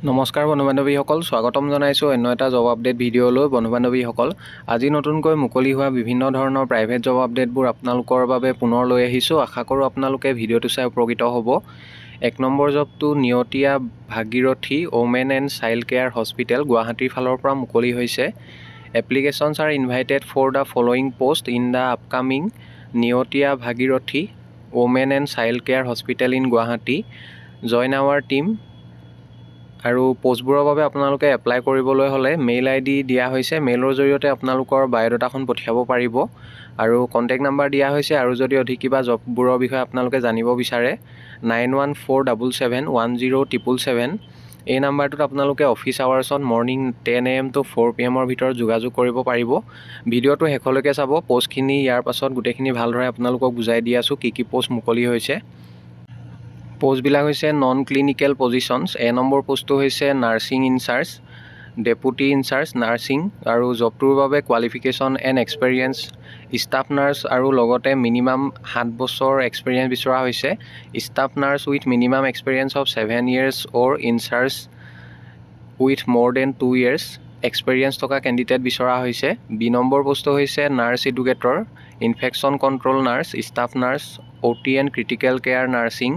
নমস্কাৰ বন্ধু-বান্ধৱীসকল, স্বাগতম জনাইছোঁ অন্য এটা জব আপডেট ভিডিঅ'লৈ। বন্ধু-বান্ধৱীসকল, আজি নতুনকৈ মুকলি হোৱা বিভিন্ন ধৰণৰ প্ৰাইভেট জব আপডেটবোৰ আপোনালোকৰ বাবে পুনৰ লৈ আহিছোঁ। আশা কৰোঁ আপোনালোকে ভিডিঅ'টো চাই উপকৃত হ'ব। 1 নম্বৰ জবটো Niyatiya Bhagirathi women and child care hospital গুৱাহাটীৰ ফালৰ পৰা মুকলি হৈছে। Applications are invited for the following post in the upcoming Niyatiya Bhagirathi women and child care hospital in Guwahati. Join our team. আৰু পোষ্টবোৰৰ বাবে আপোনালোকে এপ্লাই কৰিবলৈ হ'লে মেইল ID দিয়া হৈছে। মেইলৰ জৰিয়তে আপোনালোকৰ বায়'ডাটাখন পঠিয়াব পাৰিব আৰু কণ্টেক্ট নাম্বাৰ দিয়া হৈছে। আৰু যদি অধিক কিবা জববোৰৰ বিষয়ে আপোনালোকে জানিব বিচাৰে 9147710777 এই নাম্বাৰটোত আপোনালোকে office আৱাৰ্ছত morning 10 AM to 4 PM ভিতৰত যোগাযোগ কৰিব পাৰিব। ভিডিঅ'টো শেষলৈকে চাব। পোষ্টখিনি ইয়াৰ পাছত গোটেইখিনি ভালদৰে আপোনালোকক বুজাই দি আছোঁ কি পোষ্ট মুকলি হৈছে। পোষ্টবিলাক হৈছে নন ক্লিনিকেল পজিশ্যনছ। 1 নম্বৰ পোষ্টটো হৈছে nursing incharge, deputy incharge nursing আৰু জবটোৰ বাবে qualification and experience staff nurse আৰু লগতে মিনিমাম 7 বছৰ এক্সপেৰিয়েঞ্চ বিচৰা হৈছে। Staff nurse with minimum experience of 7 years or incharge with more than 2 years experience থকা কেণ্ডিডেট বিচৰা হৈছে। 2 নম্বৰ পোষ্টটো হৈছে nurse educator, infection control nurse, staff nurse, OT and critical care nursing.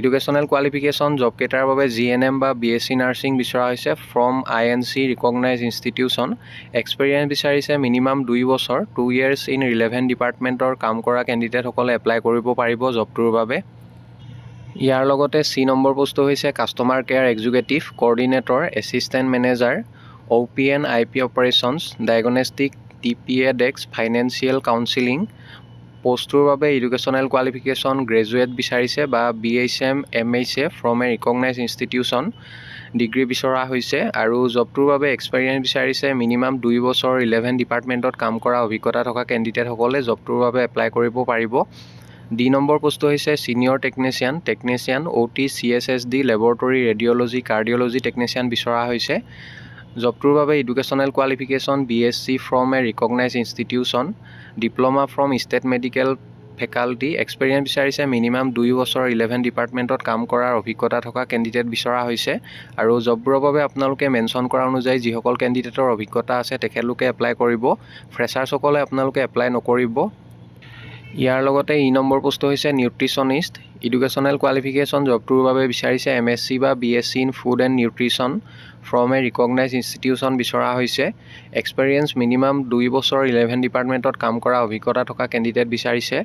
Educational qualification জবকেইটাৰ বাবে GNM বা BSc nursing বিচৰা হৈছে from INC recognise institution. Experience বিচাৰিছে মিনিমাম 2 বছৰ 2 years ইন ৰিলেভেণ্ট ডিপাৰ্টমেণ্টৰ কাম কৰা কেণ্ডিডেটসকলে এপ্লাই কৰিব পাৰিব জবটোৰ বাবে। ইয়াৰ লগতে C নম্বৰ পোষ্টটো হৈছে customer care executive, coordinator, assistant manager, OPN IP operations, diagnostic, TPA desk, financial counselling. পোষ্টটোৰ বাবে এডুকেশ্যনেল কোৱালিফিকেশ্যন গ্ৰেজুৱেট বিচাৰিছে বা BHM MHA from a recognise institution degree বিচৰা হৈছে। আৰু জবটোৰ বাবে এক্সপেৰিয়েঞ্চ বিচাৰিছে মিনিমাম 2 বছৰ ৰিলেভেণ্ট ডিপাৰ্টমেণ্টত কাম কৰা অভিজ্ঞতা থকা কেণ্ডিডেটসকলে জবটোৰ বাবে এপ্লাই কৰিব পাৰিব। D নম্বৰ পোষ্টটো হৈছে senior technician OT CSSD laboratory radiology cardiology technician বিচৰা হৈছে। জবটোৰ বাবে educational qualification BSc from a recognise institution, diploma from state medical faculty. Experience বিচাৰিছে মিনিমাম 2 বছৰ ৰিলেভেণ্ট ডিপাৰ্টমেণ্টত কাম কৰাৰ অভিজ্ঞতা থকা কেণ্ডিডেট বিচৰা হৈছে। আৰু জববোৰৰ বাবে আপোনালোকে মেনশ্যন কৰা অনুযায়ী যিসকল কেণ্ডিডেটৰ অভিজ্ঞতা আছে তেখেতলোকে এপ্লাই কৰিব। ফ্ৰেছাৰ্ছসকলে আপোনালোকে এপ্লাই নকৰিব। ইয়াৰ লগতে E নম্বৰ পোষ্টটো হৈছে নিউট্ৰিচনিষ্ট। এডুকেশ্যনেল কোৱালিফিকেশ্যন জবটোৰ বাবে বিচাৰিছে MSc বা BSc in food and nutrition from a recognise institution বিচৰা হৈছে। এক্সপেৰিয়েঞ্চ মিনিমাম 2 বছৰ ৰিলেভেণ্ট ডিপাৰ্টমেণ্টত কাম কৰা অভিজ্ঞতা থকা কেণ্ডিডেট বিচাৰিছে।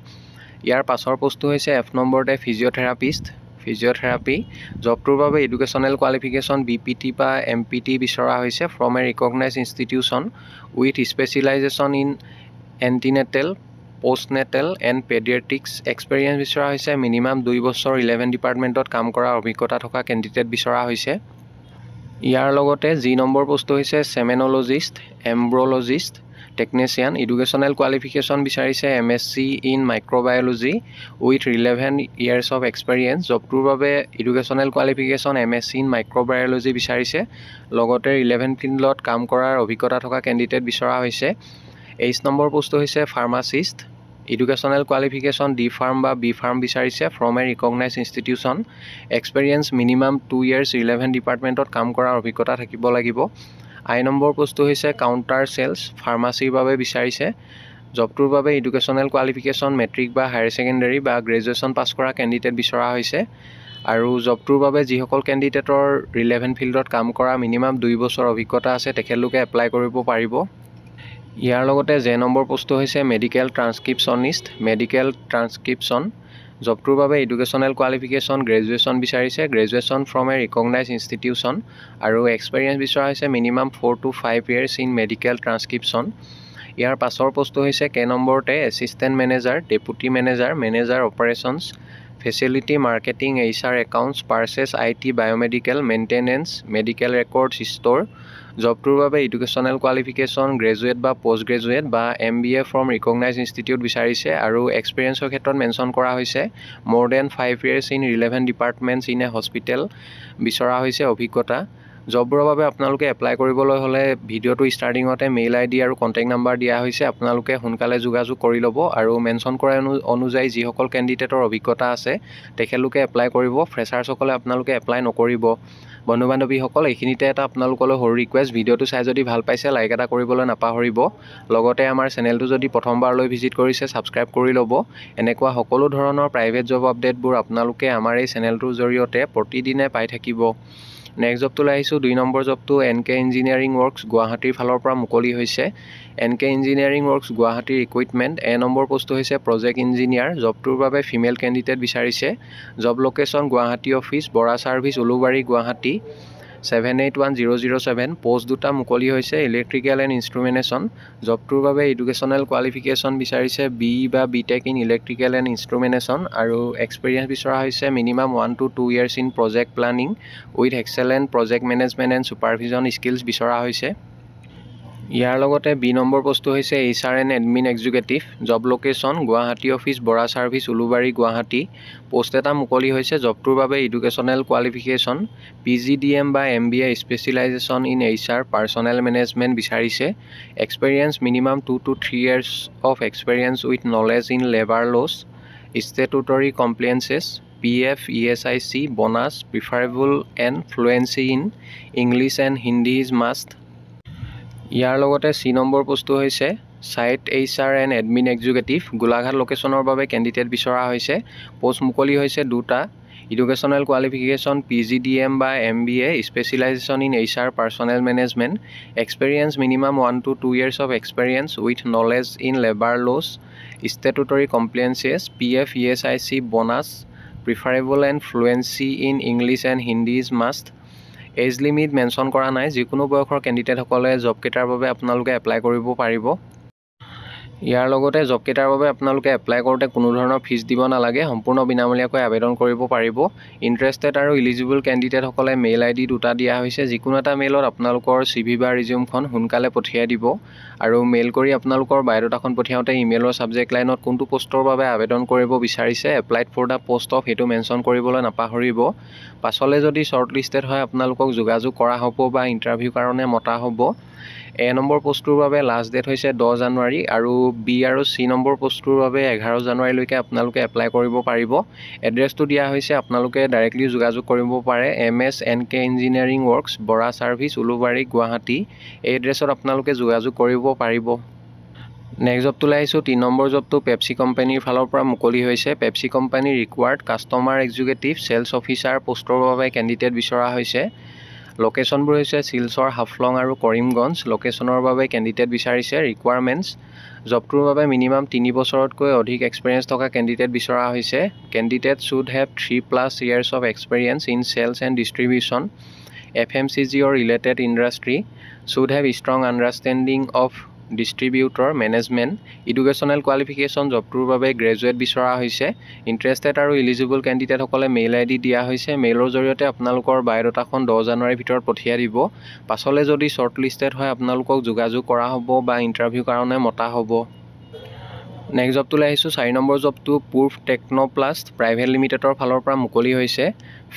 ইয়াৰ পাছৰ পোষ্টটো হৈছে F নম্বৰতে ফিজিঅ'থেৰাপি। জবটোৰ বাবে এডুকেশ্যনেল কোৱালিফিকেশ্যন BPT বা MPT বিচৰা হৈছে from a recognise institution with specialisation in antenatal, postnatal and paediatrics. Experience বিচৰা হৈছে মিনিমাম 2 বছৰ ৰিলেভেণ্ট ডিপাৰ্টমেণ্টত কাম কৰা অভিজ্ঞতা থকা কেণ্ডিডেট বিচৰা হৈছে। ইয়াৰ লগতে G নম্বৰ পোষ্টটো হৈছে semenologist, embryologist technician. Educational qualification বিচাৰিছে MSc in microbiology with relevant years of experience. জবটোৰ বাবে educational qualification MSc in microbiology বিচাৰিছে, লগতে ৰিলেভেণ্ট ফিল্ডত কাম কৰাৰ অভিজ্ঞতা থকা কেণ্ডিডেট বিচৰা হৈছে। H নম্বৰ পোষ্টটো হৈছে pharmacist. Educational qualification D farm বা B ফাৰ্ম বিচাৰিছে from a recognise institution. Experience minimum 2 years relevant ডিপাৰ্টমেণ্টত কাম কৰাৰ অভিজ্ঞতা থাকিব লাগিব। I নম্বৰ পোষ্টটো হৈছে কাউণ্টাৰ চেলছ, ফাৰ্মাচীৰ বাবে বিচাৰিছে। জবটোৰ বাবে এডুকেশ্যনেল কোৱালিফিকেশ্যন মেট্ৰিক বা হায়াৰ ছেকেণ্ডেৰী বা গ্ৰেজুৱেশ্যন পাছ কৰা কেণ্ডিডেট বিচৰা হৈছে। আৰু জবটোৰ বাবে যিসকল কেণ্ডিডেটৰ ৰিলেভেণ্ট ফিল্ডত কাম কৰা মিনিমাম 2 বছৰ অভিজ্ঞতা আছে তেখেতলোকে এপ্লাই কৰিব পাৰিব। ইয়াৰ লগতে J নম্বৰ পোষ্টটো হৈছে মেডিকেল ট্ৰান্সক্ৰিপশ্যন। জবটোৰ বাবে এডুকেশ্যনেল কোৱালিফিকেশ্যন গ্ৰেজুৱেশ্যন বিচাৰিছে, graduation from a recognise institution আৰু এক্সপেৰিয়েঞ্চ বিচৰা হৈছে minimum 4 to 5 years in medical transcription. ইয়াৰ পাছৰ পোষ্টটো হৈছে K নম্বৰতে assistant manager, deputy manager, manager operations, facility marketing, HR accounts, purchase, IT, biomedical, maintenance, medical records store. জবটোৰ বাবে এডুকেশ্যনেল কোৱালিফিকেশ্যন গ্ৰেজুৱেট বা পষ্ট গ্ৰেজুৱেট বা MBA ফ্ৰম ৰিকগনাইজ ইনষ্টিটিউট বিচাৰিছে। আৰু এক্সপেৰিয়েঞ্চৰ ক্ষেত্ৰত মেনশ্যন কৰা হৈছে more then 5 years in relevant departments in a hospital বিচৰা হৈছে অভিজ্ঞতা। জববোৰৰ বাবে আপোনালোকে এপ্লাই কৰিবলৈ হ'লে ভিডিঅ'টো ষ্টাৰ্টিঙতে মেইল ID আৰু কণ্টেক্ট নাম্বাৰ দিয়া হৈছে। আপোনালোকে সোনকালে যোগাযোগ কৰি ল'ব আৰু মেনশ্যন কৰা অনুযায়ী যিসকল কেণ্ডিডেটৰ অভিজ্ঞতা আছে তেখেতলোকে এপ্লাই কৰিব। ফ্ৰেছাৰ্ছসকলে আপোনালোকে এপ্লাই নকৰিব। বন্ধু বান্ধৱীসকল এইখিনিতে এটা আপোনালোকলৈ সৰু ৰিকুৱেষ্ট, ভিডিঅ'টো চাই যদি ভাল পাইছে লাইক এটা কৰিবলৈ নাপাহৰিব। লগতে আমাৰ চেনেলটো যদি প্ৰথমবাৰলৈ ভিজিট কৰিছে ছাবস্ক্ৰাইব কৰি ল'ব। এনেকুৱা সকলো ধৰণৰ প্ৰাইভেট জব আপডেটবোৰ আপোনালোকে আমাৰ এই চেনেলটোৰ জৰিয়তে প্ৰতিদিনে পাই থাকিব। নেক্সট জবটোলৈ আহিছোঁ। 2 নম্বৰ জবটো NK ইঞ্জিনিয়াৰিং ৱৰ্কছ গুৱাহাটীৰ ফালৰ পৰা মুকলি হৈছে। NK ইঞ্জিনিয়াৰিং ৱৰ্কছ গুৱাহাটীৰ ৰিক্ৰুইটমেণ্ট। নম্বৰ পোষ্টটো হৈছে প্ৰজেক্ট ইঞ্জিনিয়াৰ। জবটোৰ বাবে ফিমেল কেণ্ডিডেট বিচাৰিছে। Job location Guwahati office, Bora service, Ulubari, Guwahati 781007। Post দুটা মুকলি হৈছে। Electrical and instrumentation. জবটোৰ বাবে এডুকেশ্যনেল কোৱালিফিকেশ্যন বিচাৰিছে BE বা BTech in electrical and instrumentation আৰু এক্সপিৰিয়েঞ্চ বিচৰা হৈছে minimum 1 to 2 years in project planning with excellent project management and supervision skills বিচৰা হৈছে। ইয়াৰ লগতে 2 নম্বৰ পোষ্টটো হৈছে HR and admin executive. Job location Guwahati office, Bora service, Ulubari, Guwahati. Post এটা মুকলি হৈছে। জবটোৰ বাবে এডুকেশ্যনেল কোৱালিফিকেশ্যন PGDM বা MBA specialisation in HR personnel management বিচাৰিছে। Experience minimum 2 to 3 years of experience with knowledge in labour laws, statutory compliances, PF, ESIC, bonus, preferable and fluency in English and Hindi is must। ইয়াৰ লগতে 3 number পোষ্টটো হৈছে site HR and admin executive. Golaghat লোকেশ্যনৰ বাবে candidate বিচৰা হৈছে। Post মুকলি হৈছে দুটা। এডুকেশ্যনেল কোৱালিফিকেশ্যন PGDM বা MBA specialisation in HR personnel management, experience minimum 1 to 2 years of experience with knowledge in labour laws, statutory compliances, PF, ESIC, bonus, preferable and fluency in English and Hindi is must। Age limit mention কৰা নাই। যিকোনো বয়সৰ কেণ্ডিডেটসকলে জবকেইটাৰ বাবে আপোনালোকে apply কৰিব পাৰিব। ইয়াৰ লগতে জবকেইটাৰ বাবে আপোনালোকে এপ্লাই কৰোঁতে কোনো ধৰণৰ ফিজ দিব নালাগে। সম্পূৰ্ণ বিনামূলীয়াকৈ আবেদন কৰিব পাৰিব। ইণ্টাৰেষ্টেড আৰু ইলিজিবল কেণ্ডিডেটসকলে মেইল ID দুটা দিয়া হৈছে। যিকোনো এটা মেইলত আপোনালোকৰ CV বা ৰিজিউমখন সোনকালে পঠিয়াই দিব আৰু মেইল কৰি আপোনালোকৰ বায়'ডাটাখন পঠিয়াওঁতে ইমেইলৰ ছাবজেক্ট লাইনত কোনটো পোষ্টৰ বাবে আবেদন কৰিব বিচাৰিছে applied for the post of সেইটো মেনশ্যন কৰিবলৈ নাপাহৰিব। পাছলৈ যদি শ্বৰ্ট লিষ্টেড হয় আপোনালোকক যোগাযোগ কৰা হ'ব বা ইণ্টাৰভিউ কাৰণে মতা হ'ব। A নম্বৰ পোষ্টটোৰ বাবে লাষ্ট ডেট হৈছে 10 জানুৱাৰী আৰু B আৰু C নম্বৰ পোষ্টটোৰ বাবে 11 জানুৱাৰীলৈকে আপোনালোকে এপ্লাই কৰিব পাৰিব। এড্ৰেছটো দিয়া হৈছে, আপোনালোকে ডাইৰেক্টলি যোগাযোগ কৰিব পাৰে MS NK engineering works, Bora service, Ulubari, Guwahati. এই এড্ৰেছত আপোনালোকে যোগাযোগ কৰিব পাৰিব। নেক্সট জবটোলৈ আহিছোঁ। 3 নম্বৰ জবটো পেপচি কোম্পানীৰ ফালৰ পৰা মুকলি হৈছে। Pepsi company required customer executive sales officer পোষ্টৰ বাবে কেণ্ডিডেট বিচৰা হৈছে। লোকেশ্যনবোৰ হৈছে শিলচৰ, হাফলং আৰু কৰিমগঞ্জ। লোকেশ্যনৰ বাবে কেণ্ডিডেট বিচাৰিছে। ৰিকুৱাৰমেণ্টছ জবটোৰ বাবে মিনিমাম 3 বছৰতকৈ অধিক এক্সপিৰিয়েঞ্চ থকা কেণ্ডিডেট বিচৰা হৈছে। Candidate should have 3+ years of experience in sales and distribution, FMCG or related industry, should have strong understanding of distributor management. Educational qualification জবটোৰ বাবে গ্ৰেজুৱেট বিচৰা হৈছে। ইণ্টাৰেষ্টেড আৰু ইলিজিবল কেণ্ডিডেটসকলে মেইল ID দিয়া হৈছে। মেইলৰ জৰিয়তে আপোনালোকৰ বায়'ডাটাখন 10 জানুৱাৰীৰ ভিতৰত পঠিয়াই দিব। পাছলৈ যদি শ্বৰ্ট লিষ্টেড হয় আপোনালোকক যোগাযোগ কৰা হ'ব বা ইণ্টাৰভিউ কাৰণে মতা হ'ব। নেক্সট জবটোলৈ আহিছোঁ। 4 নম্বৰ জবটো পূৰ্ব টেকন'প্লাষ্ট প্ৰাইভেট লিমিটেডৰ ফালৰ পৰা মুকলি হৈছে।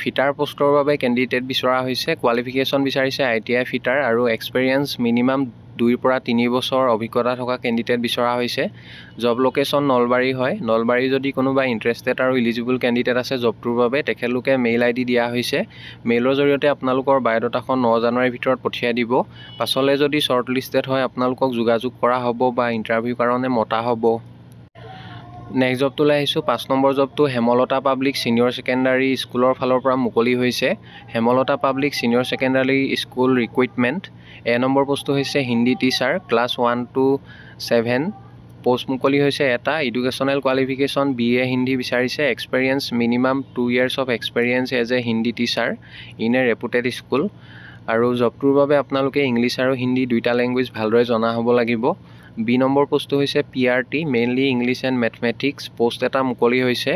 ফিটাৰ পোষ্টৰ বাবে কেণ্ডিডেট বিচৰা হৈছে। কোৱালিফিকেশ্যন বিচাৰিছে ITI ফিটাৰ আৰু এক্সপিৰিয়েঞ্চ মিনিমাম 2 পৰা 3 বছৰ অভিজ্ঞতা থকা কেণ্ডিডেট বিচৰা হৈছে। জব লোকেশ্যন নলবাৰী হয়। নলবাৰী যদি কোনোবা ইণ্টাৰেষ্টেড আৰু ইলিজিবল কেণ্ডিডেট আছে জবটোৰ বাবে তেখেতলোকে মেইল ID দিয়া হৈছে। মেইলৰ জৰিয়তে আপোনালোকৰ বায়'ডাটাখন 9 জানুৱাৰীৰ ভিতৰত পঠিয়াই দিব। পাছলৈ যদি শ্বৰ্ট লিষ্টেড হয় আপোনালোকক যোগাযোগ কৰা হ'ব বা ইণ্টাৰভিউ কাৰণে মতা হ'ব। নেক্সট জবটোলৈ আহিছোঁ। 5 নম্বৰ জবটো হেমলতা পাব্লিক ছিনিয়ৰ ছেকেণ্ডাৰী স্কুলৰ ফালৰ পৰা মুকলি হৈছে। Hemlata public senior secondary school recruitment. A number পোষ্টটো হৈছে Hindi teacher class 1 to 7। Post মুকলি হৈছে এটা। এডুকেশ্যনেল কোৱালিফিকেশ্যন BA হিন্দী বিচাৰিছে। Experience minimum 2 years of experience as a Hindi teacher in a reputed school. আৰু জবটোৰ বাবে আপোনালোকে ইংলিছ আৰু হিন্দী দুইটা লেংগুৱেজ ভালদৰে জনা হ'ব লাগিব। B নম্বৰ পোষ্টটো হৈছে PRT mainly English and mathematics. Post এটা মুকলি হৈছে।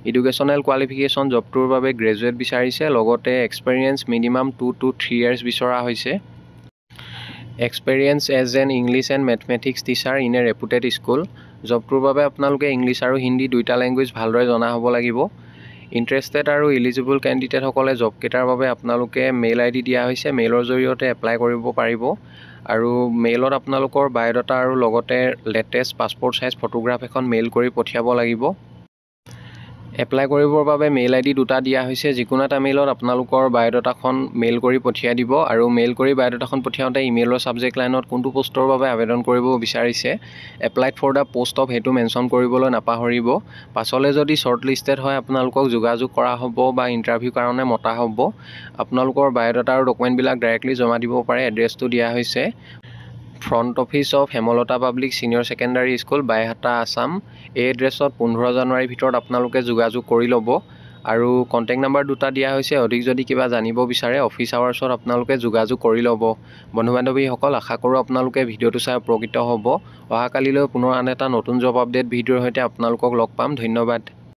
এডুকেশ্যনেল কোৱালিফিকেশ্যন জবটোৰ বাবে গ্ৰেজুৱেট বিচাৰিছে। লগতে এক্সপিৰিয়েঞ্চ মিনিমাম 2 to 3 years বিচৰা হৈছে। Experience as an English and mathematics teacher in a reputed school. জবটোৰ বাবে আপোনালোকে ইংলিছ আৰু হিন্দী দুইটা লেংগুৱেজ ভালদৰে জনা হ'ব লাগিব। ইণ্টাৰেষ্টেড আৰু ইলিজিবল কেণ্ডিডেটসকলে জবকেইটাৰ বাবে আপোনালোকে মেইল ID দিয়া হৈছে। মেইলৰ জৰিয়তে এপ্লাই কৰিব পাৰিব আৰু মেইলত আপোনালোকৰ বায়'ডাটা আৰু লগতে লেটেষ্ট পাছপৰ্ট চাইজ ফটোগ্ৰাফ এখন মেইল কৰি পঠিয়াব লাগিব। এপ্লাই কৰিবৰ বাবে মেইল আইডি দুটা দিয়া হৈছে। যিকোনো এটা মেইলত আপোনালোকৰ বায়'ডাটাখন মেইল কৰি পঠিয়াই দিব আৰু মেইল কৰি বায়'ডাটাখন পঠিয়াওঁতে ইমেইলৰ ছাবজেক্ট লাইনত কোনটো পোষ্টৰ বাবে আবেদন কৰিব বিচাৰিছে applied for the post of সেইটো মেনশ্যন কৰিবলৈ নাপাহৰিব। পাছলৈ যদি শ্বৰ্ট লিষ্টেড হয় আপোনালোকক যোগাযোগ কৰা হ'ব বা ইণ্টাৰভিউ কাৰণে মতা হ'ব। আপোনালোকৰ বায়'ডাটা আৰু ডকুমেণ্টবিলাক ডাইৰেক্টলি জমা দিব পাৰে। এড্ৰেছটো দিয়া হৈছে front office of Hemlata public senior secondary school Baihata Assam. এই এড্ৰেছত 15 জানুৱাৰীৰ ভিতৰত আপোনালোকে যোগাযোগ কৰি ল'ব আৰু কণ্টেক্ট নাম্বাৰ দুটা দিয়া হৈছে। অধিক যদি কিবা জানিব বিচাৰে অফিচ আৱাৰ্ছত আপোনালোকে যোগাযোগ কৰি ল'ব। বন্ধু বান্ধৱীসকল, আশা কৰোঁ আপোনালোকে ভিডিঅ'টো চাই উপকৃত হ'ব। অহাকালিলৈ পুনৰ আন এটা নতুন জব আপডেট ভিডিঅ'ৰ সৈতে আপোনালোকক লগ পাম। ধন্যবাদ।